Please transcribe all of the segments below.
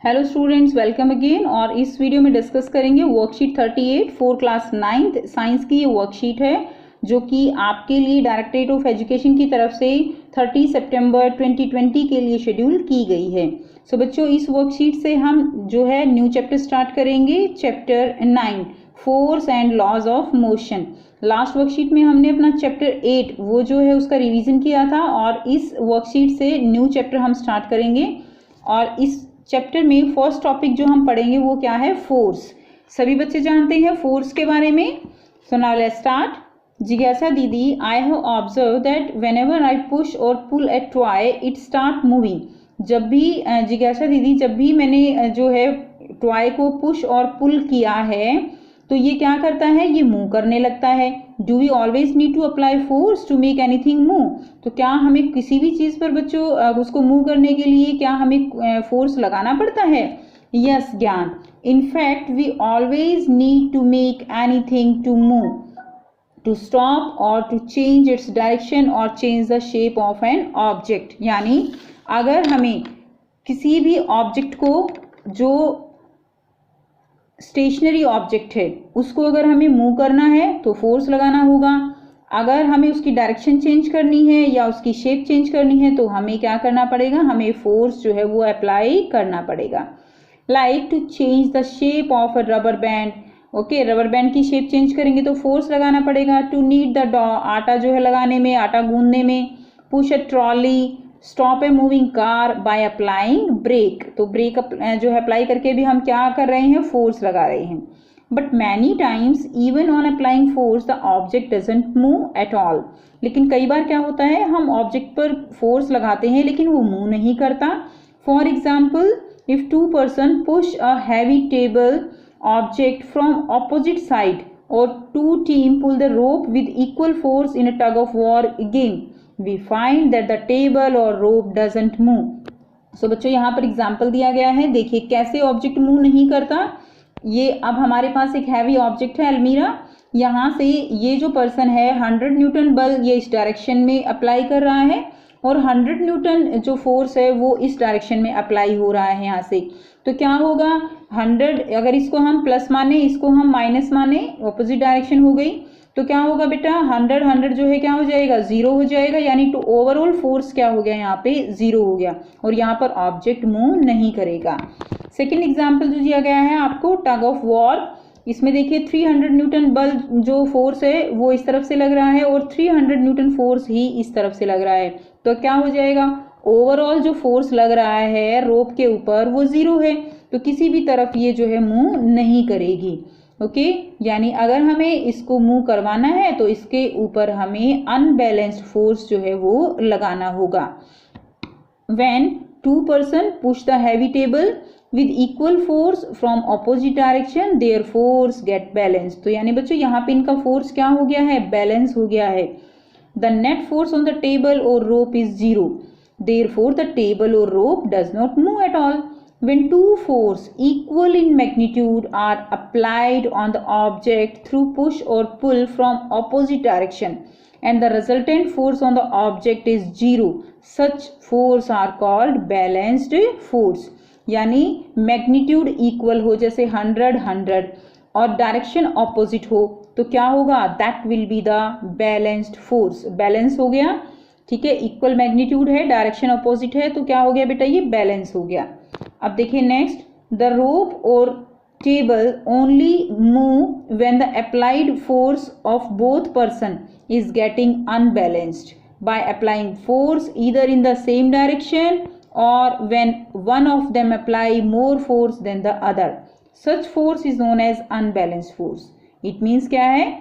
Hello students, welcome again. और इस video में डिस्कस करेंगे worksheet 38 for class 9th science की। ये वर्कशीट है जो कि आपके लिए डायरेक्टरेट ऑफ एजुकेशन की तरफ से 30 सितंबर 2020 के लिए शेड्यूल की गई है। सो बच्चों, इस वर्कशीट से हम जो है न्यू चैप्टर स्टार्ट करेंगे, chapter 9 force and laws of motion. Last worksheet में हमने अपना चैप्टर 8 वो जो है उसका रिवीजन किया था और इस वर्कशीट से न्यू चैप्टर हम स्टार्ट करेंगे। और इस चैप्टर में फर्स्ट टॉपिक जो हम पढ़ेंगे वो क्या है? फोर्स। सभी बच्चे जानते हैं फोर्स के बारे में। So now let's start. जिज्ञासा दीदी, I have observe that whenever I push और pull a toy it start moving. जब भी जिज्ञासा दीदी, जब भी मैंने जो है टॉय को पुश और पुल किया है तो ये क्या करता है? ये मूव करने लगता है। Do we always need to apply force to make anything move? तो क्या हमें किसी भी चीज पर बच्चों उसको मूव करने के लिए क्या हमें फोर्स लगाना पड़ता है? यस ज्ञान, in fact we always need to make anything to move, to stop और टू चेंज इट्स डायरेक्शन और change the shape of an object. यानी अगर हमें किसी भी ऑब्जेक्ट को, जो स्टेशनरी ऑब्जेक्ट है, उसको अगर हमें मूव करना है तो फोर्स लगाना होगा। अगर हमें उसकी डायरेक्शन चेंज करनी है या उसकी शेप चेंज करनी है तो हमें क्या करना पड़ेगा? हमें फोर्स जो है वो अप्लाई करना पड़ेगा। Like to change the shape of a rubber band. Okay, rubber band की शेप चेंज करेंगे तो फोर्स लगाना पड़ेगा। टू नीड द डॉ, आटा जो है लगाने में, आटा गूंदने में। Push a trolley, stop a moving car by applying brake. तो ब्रेक जो है अप्लाई करके भी हम क्या कर रहे हैं? फोर्स लगा रहे हैं। But many times even on applying force the object doesn't move at all. लेकिन कई बार क्या होता है, हम ऑब्जेक्ट पर फोर्स लगाते हैं लेकिन वो मूव नहीं करता। For example, if two person push a heavy table object from opposite side और two team pull the rope with equal force in a tug of war game, we find that the table or rope doesn't move. So बच्चों यहाँ पर example दिया गया है, देखिए कैसे object move नहीं करता। ये अब हमारे पास एक हैवी ऑब्जेक्ट है अलमीरा, यहाँ से ये जो पर्सन है 100 न्यूटन बल ये इस डायरेक्शन में अप्लाई कर रहा है और 100 न्यूटन जो फोर्स है वो इस डायरेक्शन में अप्लाई हो रहा है यहाँ से। तो क्या होगा? 100 अगर इसको हम प्लस माने, इसको हम माइनस माने, ऑपोजिट डायरेक्शन हो गई, तो क्या होगा बेटा? 100 जो है क्या हो जाएगा? 0 हो जाएगा। यानी टू ओवरऑल फोर्स क्या हो गया? यहाँ पे 0 हो गया और यहाँ पर ऑब्जेक्ट मूव नहीं करेगा। सेकेंड एग्जाम्पल जो दिया गया है आपको, टग ऑफ वॉर। इसमें देखिए 300 न्यूटन बल जो फोर्स है वो इस तरफ से लग रहा है और 300 न्यूटन फोर्स ही इस तरफ से लग रहा है। तो क्या हो जाएगा? ओवरऑल जो फोर्स लग रहा है रोप के ऊपर वो 0 है, तो किसी भी तरफ ये जो है मूव नहीं करेगी। ओके, यानी अगर हमें इसको मूव करवाना है तो इसके ऊपर हमें अनबैलेंस्ड फोर्स जो है वो लगाना होगा। When two person push the heavy table with equal force from opposite direction, their force get balanced. तो यानी बच्चों यहाँ पे इनका फोर्स क्या हो गया है? बैलेंस हो गया है। The net force on the table or rope is 0. Therefore, the table or rope does not move at all. When two forces equal in magnitude are applied on the object through push or pull from opposite direction and the resultant force on the object is 0, such force are called balanced force. यानी magnitude equal हो, जैसे 100 और direction opposite हो तो क्या होगा? That will be the balanced force. Balance हो गया, ठीक है। इक्वल मैग्नीट्यूड है, डायरेक्शन ऑपोजिट है, तो क्या हो गया बेटा? ये बैलेंस हो गया। अब देखिए नेक्स्ट, द रोप और table only move when the applied force of both person is getting unbalanced by applying force either in the same direction और when one of them apply more force than the other, such force is known as unbalanced force. It means क्या है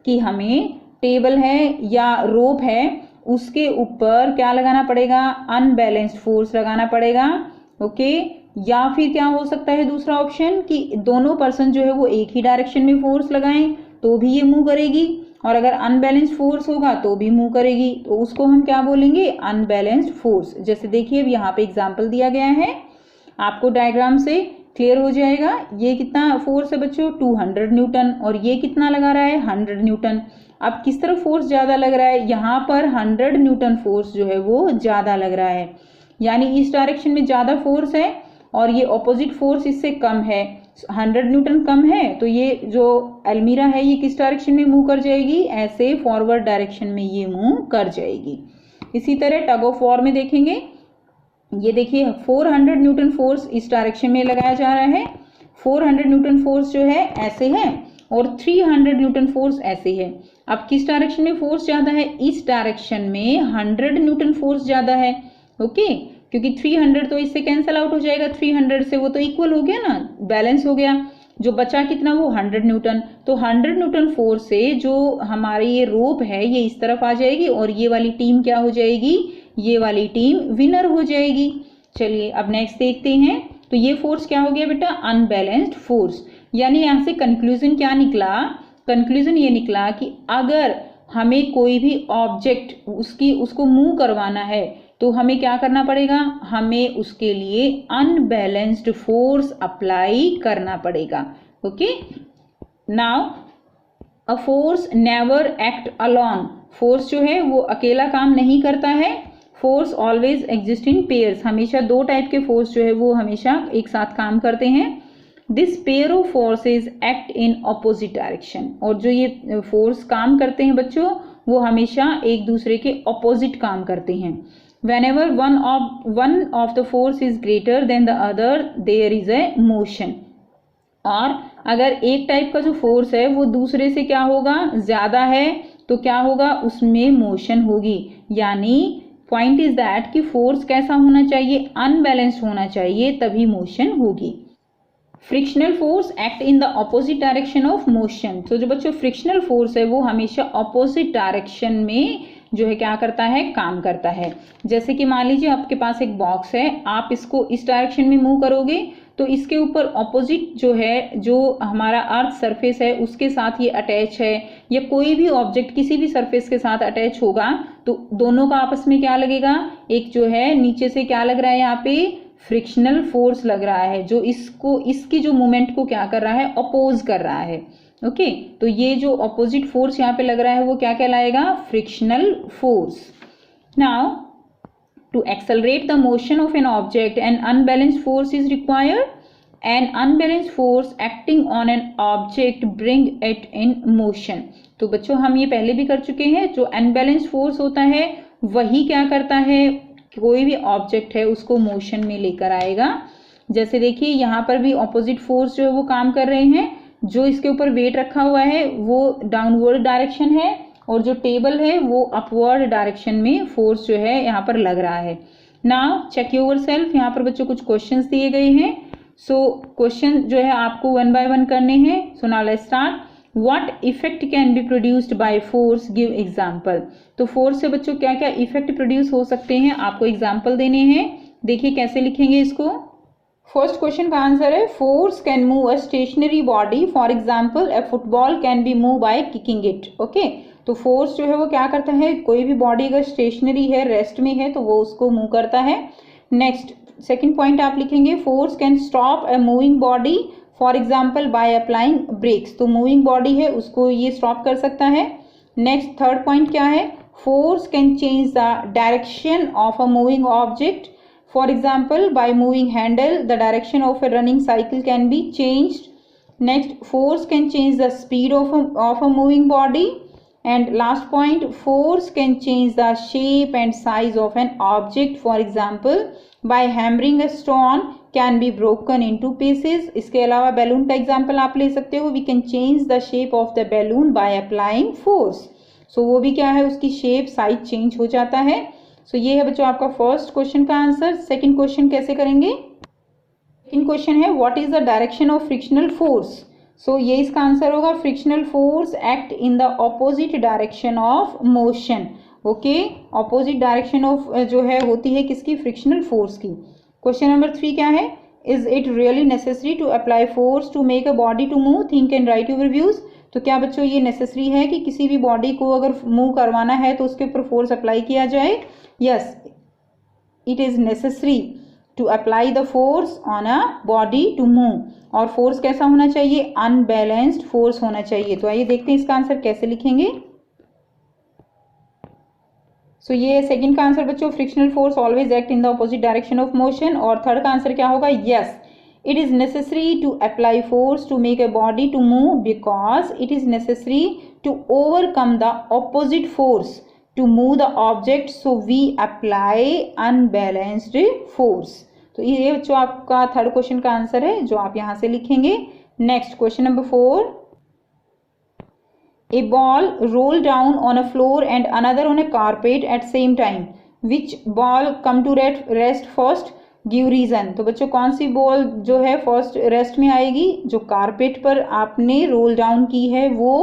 कि हमें table है या रोप है उसके ऊपर क्या लगाना पड़ेगा? अनबैलेंस्ड फोर्स लगाना पड़ेगा। ओके, या फिर क्या हो सकता है दूसरा ऑप्शन कि दोनों पर्सन जो है वो एक ही डायरेक्शन में फोर्स लगाएं तो भी ये मूव करेगी, और अगर अनबैलेंस्ड फोर्स होगा तो भी मूव करेगी, तो उसको हम क्या बोलेंगे? Unbalanced force. जैसे देखिए यहाँ पे एग्जांपल दिया गया है, आपको डायग्राम से क्लियर हो जाएगा। ये कितना फोर्स है बच्चों? 200 न्यूटन और ये कितना लगा रहा है? 100 न्यूटन। अब किस तरफ फोर्स ज्यादा लग रहा है? यहाँ पर 100 न्यूटन फोर्स जो है वो ज्यादा लग रहा है, यानी इस डायरेक्शन में ज्यादा फोर्स है और ये ऑपोजिट फोर्स इससे कम है, 100 न्यूटन कम है, तो ये जो अलमीरा है ये किस डायरेक्शन में मूव कर जाएगी, ऐसे फॉरवर्ड डायरेक्शन में ये मूव कर जाएगी। इसी तरह टग ऑफ वॉर में देखेंगे, ये देखिए 400 न्यूटन फोर्स इस डायरेक्शन में लगाया जा रहा है, 400 न्यूटन फोर्स जो है ऐसे है और 300 न्यूटन फोर्स ऐसे है। अब किस डायरेक्शन में फोर्स ज्यादा है, इस डायरेक्शन में 100 न्यूटन फोर्स ज्यादा है। ओके, क्योंकि 300 तो इससे कैंसल आउट हो जाएगा, 300 से वो तो इक्वल हो गया ना, बैलेंस हो गया, जो बचा कितना वो 100 न्यूटन। तो 100 न्यूटन फोर्स से जो हमारी ये रोप है ये इस तरफ आ जाएगी और ये वाली टीम क्या हो जाएगी, ये वाली टीम विनर हो जाएगी। चलिए अब नेक्स्ट देखते हैं। तो ये फोर्स क्या हो गया बेटा, अनबैलेंस्ड फोर्स। यानी यहाँ से कंक्लूजन क्या निकला, कंक्लूजन ये निकला कि अगर हमें कोई भी ऑब्जेक्ट उसको मूव करवाना है तो हमें क्या करना पड़ेगा, हमें उसके लिए अनबैलेंस्ड फोर्स अप्लाई करना पड़ेगा। Okay, now a force never act alone, force जो है वो अकेला काम नहीं करता है, force always exist in pairs, हमेशा दो टाइप के फोर्स जो है वो हमेशा एक साथ काम करते हैं। This pair of forces act in opposite direction, और जो ये फोर्स काम करते हैं बच्चों वो हमेशा एक दूसरे के ऑपोजिट काम करते हैं। Whenever one of the force is greater than the other, there is a motion. और अगर एक टाइप का जो फोर्स है वो दूसरे से क्या होगा, ज्यादा है, तो क्या होगा, उसमें मोशन होगी। यानी पॉइंट इज दैट कि फोर्स कैसा होना चाहिए, अनबैलेंस्ड होना चाहिए, तभी मोशन होगी। Frictional force act in the opposite direction of motion. तो जो बच्चों फ्रिक्शनल फोर्स है वो हमेशा ऑपोजिट डायरेक्शन में जो है क्या करता है, काम करता है। जैसे कि मान लीजिए आपके पास एक बॉक्स है, आप इसको इस डायरेक्शन में मूव करोगे तो इसके ऊपर ऑपोजिट जो है, जो हमारा अर्थ सरफेस है उसके साथ ये अटैच है, या कोई भी ऑब्जेक्ट किसी भी सरफेस के साथ अटैच होगा तो दोनों का आपस में क्या लगेगा, एक जो है नीचे से क्या लग रहा है, यहाँ पे फ्रिक्शनल फोर्स लग रहा है, जो इसकी जो मूवमेंट को क्या कर रहा है, अपोज कर रहा है। ओके, तो ये जो ऑपोजिट फोर्स यहाँ पे लग रहा है वो क्या कहलाएगा, frictional force. Now to accelerate the motion of an object an unbalanced force is required, an unbalanced force acting on an object bring it in motion. तो बच्चों हम ये पहले भी कर चुके हैं, जो अनबैलेंस्ड फोर्स होता है वही क्या करता है, कोई भी ऑब्जेक्ट है उसको मोशन में लेकर आएगा। जैसे देखिए यहाँ पर भी ऑपोजिट फोर्स जो है वो काम कर रहे हैं, जो इसके ऊपर वेट रखा हुआ है वो डाउनवर्ड डायरेक्शन है और जो टेबल है वो अपवर्ड डायरेक्शन में फोर्स जो है यहाँ पर लग रहा है। नाउ चेक योर सेल्फ, यहाँ पर बच्चों कुछ क्वेश्चंस दिए गए हैं। सो क्वेश्चन जो है आपको 1 बाय 1 करने हैं। सो now let's start. What effect can be produced by force, give example. तो फोर्स से बच्चों क्या क्या इफेक्ट प्रोड्यूस हो सकते हैं, आपको एग्जाम्पल देने हैं। देखिए कैसे लिखेंगे इसको। फर्स्ट क्वेश्चन का आंसर है force can move a stationary body, for example a football can be move by kicking it. Okay, तो फोर्स जो है वो क्या करता है, कोई भी बॉडी अगर स्टेशनरी है, रेस्ट में है, तो वो उसको मूव करता है। नेक्स्ट सेकंड पॉइंट आप लिखेंगे force can stop a moving body, for example by applying brakes. तो मूविंग बॉडी है उसको ये स्टॉप कर सकता है। नेक्स्ट थर्ड पॉइंट क्या है, force can change the direction of a moving object, for example by moving handle the direction of a running cycle can be changed. Next, force can change the speed of a moving body. And last point, force can change the shape and size of an object, for example by hammering a stone can be broken into pieces. इसके अलावा balloon का example आप ले सकते हो, we can change the shape of the balloon by applying force. So वो भी क्या है, उसकी शेप साइज चेंज हो जाता है। सो ये है बच्चों आपका फर्स्ट क्वेश्चन का आंसर। सेकंड क्वेश्चन कैसे करेंगे, सेकंड क्वेश्चन है what is the direction of frictional force. So ये इसका आंसर होगा frictional force act in the opposite direction of motion. Okay, opposite direction of जो है होती है किसकी, फ्रिक्शनल फोर्स की। क्वेश्चन नंबर 3 क्या है, is it really necessary to apply force to make a body to move, think and write your views. तो क्या बच्चों ये नेसेसरी है कि किसी भी बॉडी को अगर मूव करवाना है तो उसके ऊपर फोर्स अप्लाई किया जाए। Yes, it is necessary to apply the force on a body to move. और फोर्स कैसा होना चाहिए, अनबैलेंस्ड फोर्स होना चाहिए। तो आइए देखते हैं इसका आंसर कैसे लिखेंगे। सो ये सेकंड का आंसर बच्चों, frictional force always act in the opposite direction of motion. और थर्ड का आंसर क्या होगा, yes, it is necessary to apply force to make a body to move because it is necessary to overcome the opposite force to move the object, so we apply unbalanced force। तो ये बच्चों आपका third question का answer है जो आप यहां से लिखेंगे। Next question number 4, a ball roll down on a floor and another on a carpet at same time, which ball come to rest first, give reason. तो बच्चों कौन सी बॉल जो है फर्स्ट रेस्ट में आएगी, जो कारपेट पर आपने रोल डाउन की है वो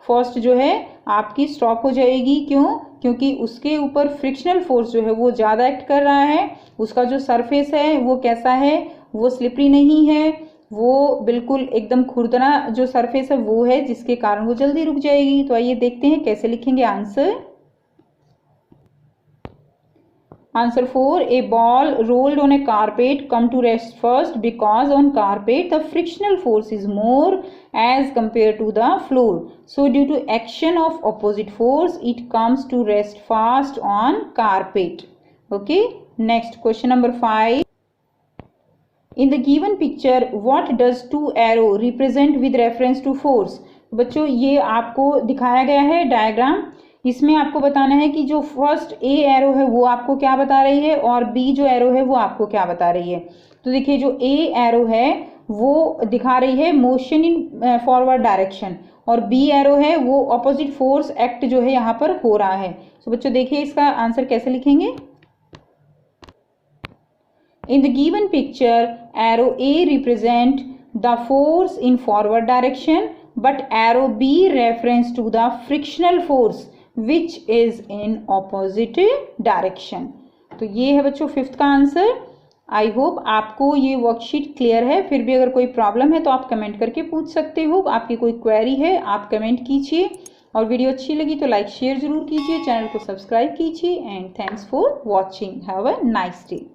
फर्स्ट जो है आपकी स्टॉप हो जाएगी। क्यों? क्योंकि उसके ऊपर फ्रिक्शनल फोर्स जो है वो ज़्यादा एक्ट कर रहा है। उसका जो सरफेस है वो कैसा है, वो स्लिपरी नहीं है, वो बिल्कुल एकदम खुरदरा जो सरफेस है वो है, जिसके कारण वो जल्दी रुक जाएगी। तो आइए देखते हैं कैसे लिखेंगे answer. Answer 4, a ball rolled on a carpet come to rest first because on carpet the frictional force is more as compared to the floor. So due to action of opposite force it comes to rest fast on carpet. Okay, next question number 5. In the given picture what does two arrow represent with reference to force? बच्चों ये आपको दिखाया गया है diagram. इसमें आपको बताना है कि जो फर्स्ट ए एरो है वो आपको क्या बता रही है और बी जो एरो है वो आपको क्या बता रही है। तो देखिए जो ए एरो है वो दिखा रही है मोशन इन फॉरवर्ड डायरेक्शन और बी एरो है वो ऑपोजिट फोर्स एक्ट जो है यहाँ पर हो रहा है। तो बच्चों देखिए इसका आंसर कैसे लिखेंगे। In the given picture arrow A represent the force in forward direction but arrow B reference to the frictional force which is in opposite direction। तो ये है बच्चों फिफ्थ का आंसर। आई होप आपको ये वर्कशीट क्लियर है। फिर भी अगर कोई प्रॉब्लम है तो आप कमेंट करके पूछ सकते हो। आपकी कोई क्वेरी है आप कमेंट कीजिए और वीडियो अच्छी लगी तो लाइक शेयर जरूर कीजिए, चैनल को सब्सक्राइब कीजिए and thanks for watching. Have a nice day.